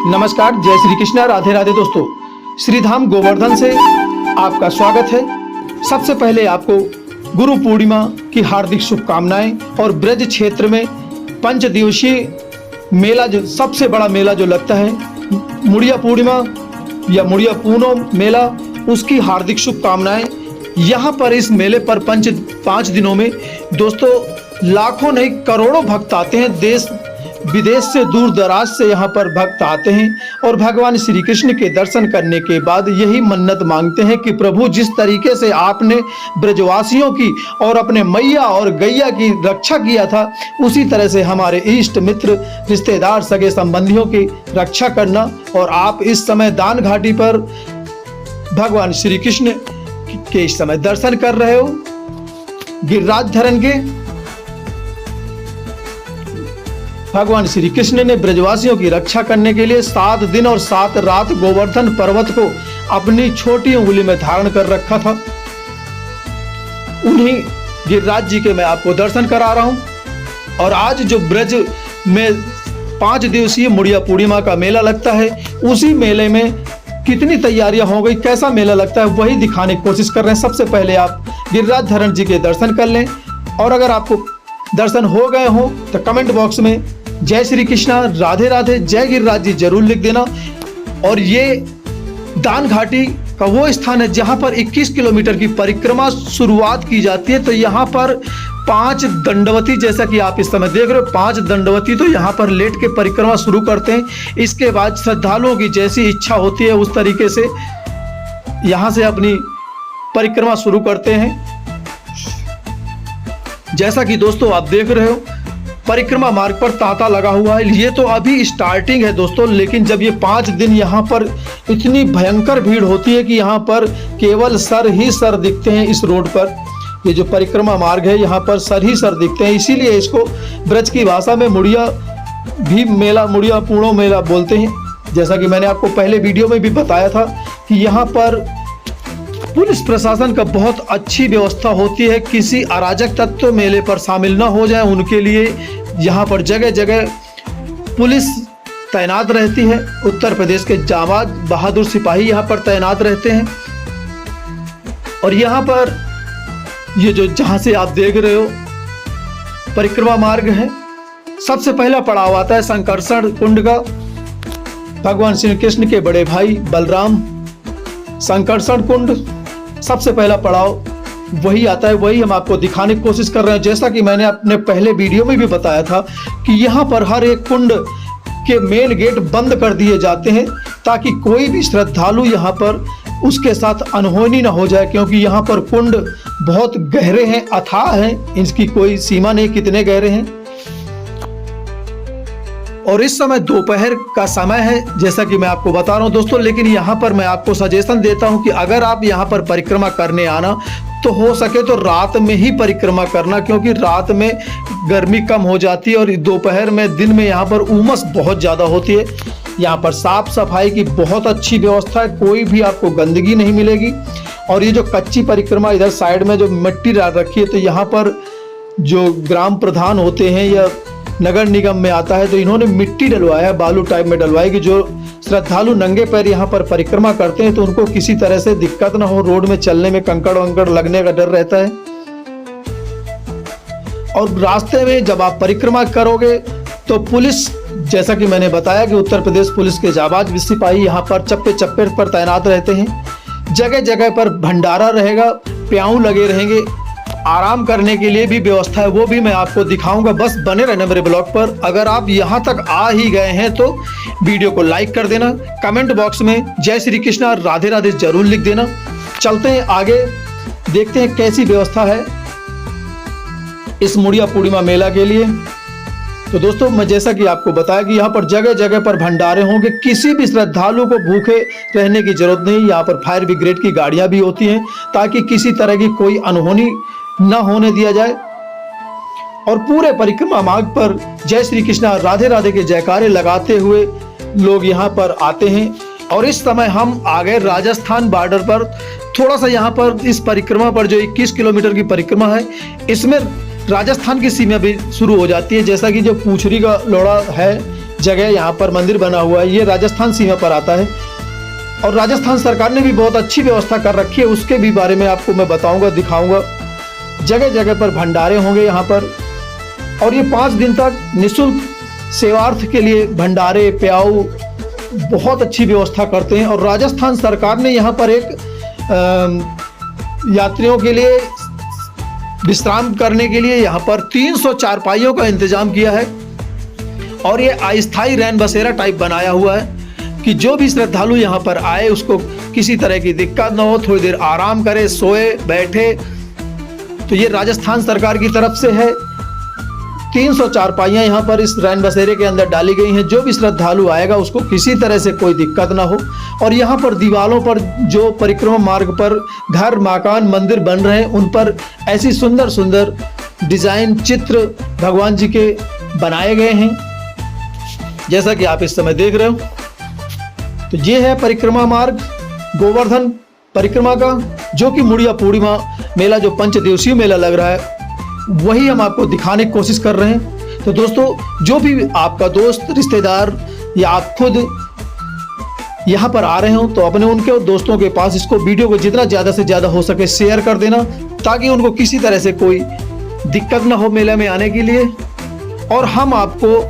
नमस्कार, जय श्री कृष्णा, राधे राधे दोस्तों। श्रीधाम गोवर्धन से आपका स्वागत है। सबसे पहले आपको गुरु पूर्णिमा की हार्दिक शुभकामनाएं। और ब्रज क्षेत्र में 5 दिवसीय मेला, जो सबसे बड़ा मेला जो लगता है, मुड़िया पूर्णिमा या मुड़िया पूनम मेला, उसकी हार्दिक शुभकामनाएं। यहाँ पर इस मेले पर 5 दिनों में दोस्तों लाखों नहीं करोड़ों भक्त आते हैं। देश विदेश से, दूर दराज से यहाँ पर भक्त आते हैं और भगवान श्री कृष्ण के दर्शन करने के बाद यही मन्नत मांगते हैं कि प्रभु, जिस तरीके से आपने ब्रजवासियों की और अपने मैया और गैया की रक्षा किया था, उसी तरह से हमारे इष्ट मित्र, रिश्तेदार, सगे संबंधियों की रक्षा करना। और आप इस समय दान घाटी पर भगवान श्री कृष्ण के इस समय दर्शन कर रहे हो। गिरिराज धरण के भगवान श्री कृष्ण ने ब्रजवासियों की रक्षा करने के लिए 7 दिन और 7 रात गोवर्धन पर्वत को अपनी छोटी उंगली में धारण कर रखा था। उन्हीं गिरिराज जी के मैं आपको दर्शन करा रहा हूं। और आज जो ब्रज में 5 दिवसीय मुड़िया पूर्णिमा का मेला लगता है, उसी मेले में कितनी तैयारियां हो गई, कैसा मेला लगता है, वही दिखाने की कोशिश कर रहे हैं। सबसे पहले आप गिरिराज धरण जी के दर्शन कर लें। और अगर आपको दर्शन हो गए हो तो कमेंट बॉक्स में जय श्री कृष्णा, राधे राधे, जय गिरिराज जी जरूर लिख देना। और ये दान घाटी का वो स्थान है जहां पर 21 किलोमीटर की परिक्रमा शुरुआत की जाती है। तो यहाँ पर 5 दंडवती, जैसा कि आप इस समय देख रहे हो, 5 दंडवती तो यहाँ पर लेट के परिक्रमा शुरू करते हैं। इसके बाद श्रद्धालुओं की जैसी इच्छा होती है उस तरीके से यहाँ से अपनी परिक्रमा शुरू करते हैं। जैसा कि दोस्तों आप देख रहे हो, परिक्रमा मार्ग पर तांता लगा हुआ है। ये तो अभी स्टार्टिंग है दोस्तों, लेकिन जब ये 5 दिन यहाँ पर इतनी भयंकर भीड़ होती है कि यहाँ पर केवल सर ही सर दिखते हैं। इस रोड पर ये जो परिक्रमा मार्ग है, यहाँ पर सर ही सर दिखते हैं। इसीलिए इसको ब्रज की भाषा में मुड़िया भी मेला, मुड़िया पूर्णो मेला बोलते हैं। जैसा कि मैंने आपको पहले वीडियो में भी बताया था कि यहाँ पर पुलिस प्रशासन का बहुत अच्छी व्यवस्था होती है। किसी अराजक तत्व मेले पर शामिल न हो जाए, उनके लिए यहाँ पर जगह जगह पुलिस तैनात रहती है। उत्तर प्रदेश के जाबाज बहादुर सिपाही यहाँ पर तैनात रहते हैं। और यहाँ पर ये जो जहाँ से आप देख रहे हो परिक्रमा मार्ग है, सबसे पहला पड़ाव आता है संकर्षण कुंड का। भगवान श्री कृष्ण के बड़े भाई बलराम, संकर्षण कुंड सबसे पहला पड़ाव वही आता है। वही हम आपको दिखाने की कोशिश कर रहे हैं। जैसा कि मैंने अपने पहले वीडियो में भी बताया था कि यहाँ पर हर एक कुंड के मेन गेट बंद कर दिए जाते हैं ताकि कोई भी श्रद्धालु यहाँ पर उसके साथ अनहोनी ना हो जाए, क्योंकि यहाँ पर कुंड बहुत गहरे हैं, अथाह हैं, इसकी कोई सीमा नहीं कितने गहरे हैं। और इस समय दोपहर का समय है, जैसा कि मैं आपको बता रहा हूं दोस्तों। लेकिन यहाँ पर मैं आपको सजेशन देता हूं कि अगर आप यहाँ पर परिक्रमा करने आना तो हो सके तो रात में ही परिक्रमा करना, क्योंकि रात में गर्मी कम हो जाती है और दोपहर में, दिन में यहाँ पर उमस बहुत ज़्यादा होती है। यहाँ पर साफ सफाई की बहुत अच्छी व्यवस्था है, कोई भी आपको गंदगी नहीं मिलेगी। और ये जो कच्ची परिक्रमा इधर साइड में जो मिट्टी डाल रखी है, तो यहाँ पर जो ग्राम प्रधान होते हैं या नगर निगम में आता है, तो इन्होंने मिट्टी डलवाया, बालू टाइप में डलवाई कि जो श्रद्धालु नंगे पैर यहाँ पर परिक्रमा करते हैं तो उनको किसी तरह से दिक्कत ना हो, रोड में चलने में कंकड़ वंकड़ लगने का डर रहता है। और रास्ते में जब आप परिक्रमा करोगे तो पुलिस, जैसा कि मैंने बताया कि उत्तर प्रदेश पुलिस के जाबाज सिपाही यहाँ पर चप्पे चप्पे पर तैनात रहते हैं। जगह जगह पर भंडारा रहेगा, प्याऊ लगे रहेंगे, आराम करने के लिए भी व्यवस्था है, वो भी मैं आपको दिखाऊंगा। बस बने रहना मेरे ब्लॉग पर। अगर आप यहाँ तक आ ही गए हैं तो वीडियो को लाइक कर देना, कमेंट बॉक्स में जय श्री कृष्णा, राधे राधे जरूर लिख देना। चलते हैं आगे, देखते हैं कैसी व्यवस्था है इस मुड़िया पूर्णिमा मेला के लिए। तो दोस्तों, मैं जैसा कि आपको बताया कि यहाँ पर जगह जगह पर भंडारे होंगे। किसी भी श्रद्धालु को भूखे रहने की जरूरत नहीं। यहाँ पर फायर ब्रिगेड की गाड़ियाँ भी होती हैं ताकि किसी तरह की कोई अनहोनी न होने दिया जाए। और पूरे परिक्रमा मार्ग पर जय श्री कृष्णा, राधे राधे के जयकारे लगाते हुए लोग यहाँ पर आते हैं। और इस समय हम आ गए राजस्थान बॉर्डर पर। थोड़ा सा यहाँ पर इस परिक्रमा पर जो 21 किलोमीटर की परिक्रमा है, इसमें राजस्थान की सीमा भी शुरू हो जाती है। जैसा कि जो पूछरी का लोड़ा है जगह यहाँ पर मंदिर बना हुआ है, ये राजस्थान सीमा पर आता है और राजस्थान सरकार ने भी बहुत अच्छी व्यवस्था कर रखी है, उसके भी बारे में आपको मैं बताऊंगा, दिखाऊंगा। जगह जगह पर भंडारे होंगे यहाँ पर और ये 5 दिन तक निःशुल्क सेवार्थ के लिए भंडारे प्याऊ बहुत अच्छी व्यवस्था करते हैं। और राजस्थान सरकार ने यहाँ पर एक यात्रियों के लिए विश्राम करने के लिए यहाँ पर 300 चारपाइयों का इंतजाम किया है और ये अस्थायी रैन बसेरा टाइप बनाया हुआ है कि जो भी श्रद्धालु यहाँ पर आए उसको किसी तरह की दिक्कत ना हो, थोड़ी देर आराम करे, सोए बैठे। तो ये राजस्थान सरकार की तरफ से है। 300 चारपाइयाँ यहाँ पर इस रैन बसेरे के अंदर डाली गई हैं, जो भी श्रद्धालु आएगा उसको किसी तरह से कोई दिक्कत ना हो। और यहाँ पर दीवारों पर जो परिक्रमा मार्ग पर घर मकान मंदिर बन रहे हैं उन पर ऐसी सुंदर सुंदर डिजाइन चित्र भगवान जी के बनाए गए हैं, जैसा कि आप इस समय देख रहे हो। तो ये है परिक्रमा मार्ग गोवर्धन परिक्रमा का, जो कि मुड़िया पूर्णिमा मेला जो 5 दिवसीय मेला लग रहा है वही हम आपको दिखाने की कोशिश कर रहे हैं। तो दोस्तों, जो भी आपका दोस्त रिश्तेदार या आप खुद यहाँ पर आ रहे हो तो अपने उनके दोस्तों के पास इसको वीडियो को जितना ज़्यादा से ज़्यादा हो सके शेयर कर देना, ताकि उनको किसी तरह से कोई दिक्कत ना हो मेले में आने के लिए। और हम आपको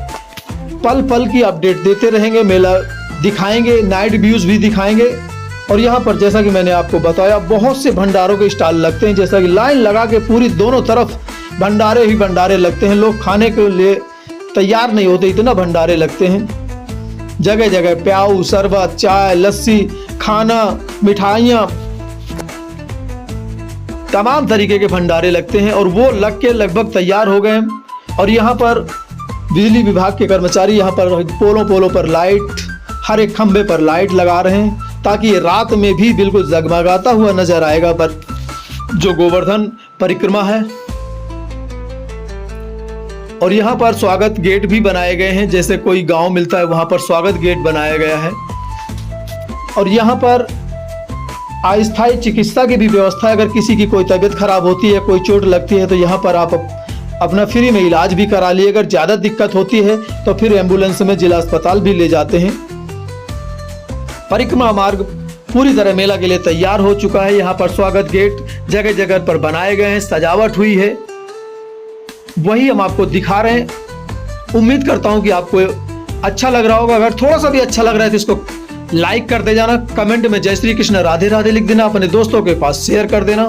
पल पल की अपडेट देते रहेंगे, मेला दिखाएंगे, नाइट व्यूज़ भी दिखाएंगे। और यहाँ पर जैसा कि मैंने आपको बताया बहुत से भंडारों के स्टॉल लगते हैं, जैसा कि लाइन लगा के पूरी दोनों तरफ भंडारे ही भंडारे लगते हैं। लोग खाने के लिए तैयार नहीं होते, इतना भंडारे लगते हैं। जगह जगह प्याऊ शरबत चाय लस्सी खाना मिठाइयाँ तमाम तरीके के भंडारे लगते हैं और वो लग के लगभग तैयार हो गए हैं। और यहाँ पर बिजली विभाग के कर्मचारी यहाँ पर पोलों पर लाइट, हर एक खंभे पर लाइट लगा रहे हैं, ताकि रात में भी बिल्कुल जगमगाता हुआ नजर आएगा पर जो गोवर्धन परिक्रमा है। और यहाँ पर स्वागत गेट भी बनाए गए हैं, जैसे कोई गांव मिलता है वहाँ पर स्वागत गेट बनाया गया है। और यहाँ पर अस्थायी चिकित्सा की भी व्यवस्था है, अगर किसी की कोई तबीयत खराब होती है, कोई चोट लगती है तो यहाँ पर आप अपना फ्री में इलाज भी करा लिए। अगर ज़्यादा दिक्कत होती है तो फिर एम्बुलेंस में जिला अस्पताल भी ले जाते हैं। परिक्रमा मार्ग पूरी तरह मेला के लिए तैयार हो चुका है। यहाँ पर स्वागत गेट जगह जगह पर बनाए गए हैं, सजावट हुई है, वही हम आपको दिखा रहे हैं। उम्मीद करता हूँ कि आपको अच्छा लग रहा होगा। अगर थोड़ा सा भी अच्छा लग रहा है तो इसको लाइक कर दे जाना, कमेंट में जय श्री कृष्ण राधे राधे लिख देना, अपने दोस्तों के पास शेयर कर देना।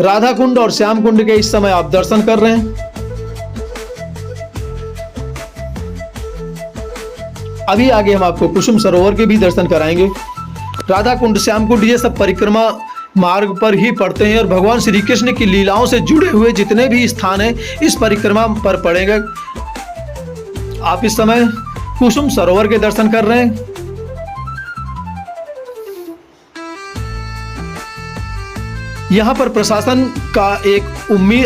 राधा कुंड और श्याम कुंड के इस समय आप दर्शन कर रहे हैं। अभी आगे हम आपको कुसुम सरोवर के भी दर्शन कराएंगे। राधा कुंड श्याम कुंड ये सब परिक्रमा मार्ग पर ही पड़ते हैं और भगवान श्री कृष्ण की लीलाओं से जुड़े हुए जितने भी स्थान हैं इस परिक्रमा पर पड़ेंगे। आप इस समय कुसुम सरोवर के दर्शन कर रहे हैं। यहाँ पर प्रशासन का एक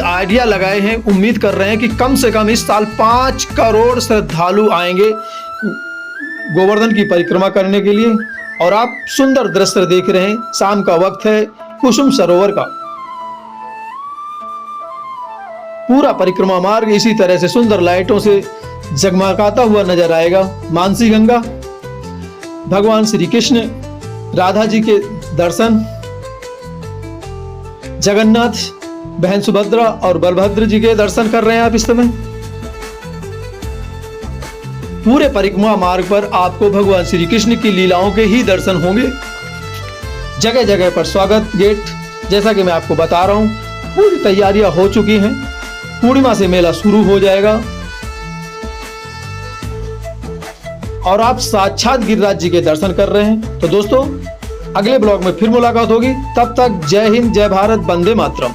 आइडिया लगाए हैं, उम्मीद कर रहे हैं कि कम से कम इस साल 5 करोड़ श्रद्धालु आएंगे गोवर्धन की परिक्रमा करने के लिए। और आप सुंदर दृश्य देख रहे हैं, शाम का वक्त है, कुसुम सरोवर का पूरा परिक्रमा मार्ग इसी तरह से सुंदर लाइटों से जगमगाता हुआ नजर आएगा। मानसी गंगा, भगवान श्री कृष्ण राधा जी के दर्शन, जगन्नाथ बहन सुभद्रा और बलभद्र जी के दर्शन कर रहे हैं आप इस समय। पूरे परिक्रमा मार्ग पर आपको भगवान श्री कृष्ण की लीलाओं के ही दर्शन होंगे। जगह जगह पर स्वागत गेट, जैसा कि मैं आपको बता रहा हूं, पूरी तैयारियां हो चुकी हैं। पूर्णिमा से मेला शुरू हो जाएगा और आप साक्षात गिरिराज जी के दर्शन कर रहे हैं। तो दोस्तों, अगले ब्लॉग में फिर मुलाकात होगी, तब तक जय हिंद, जय भारत, वंदे मातरम।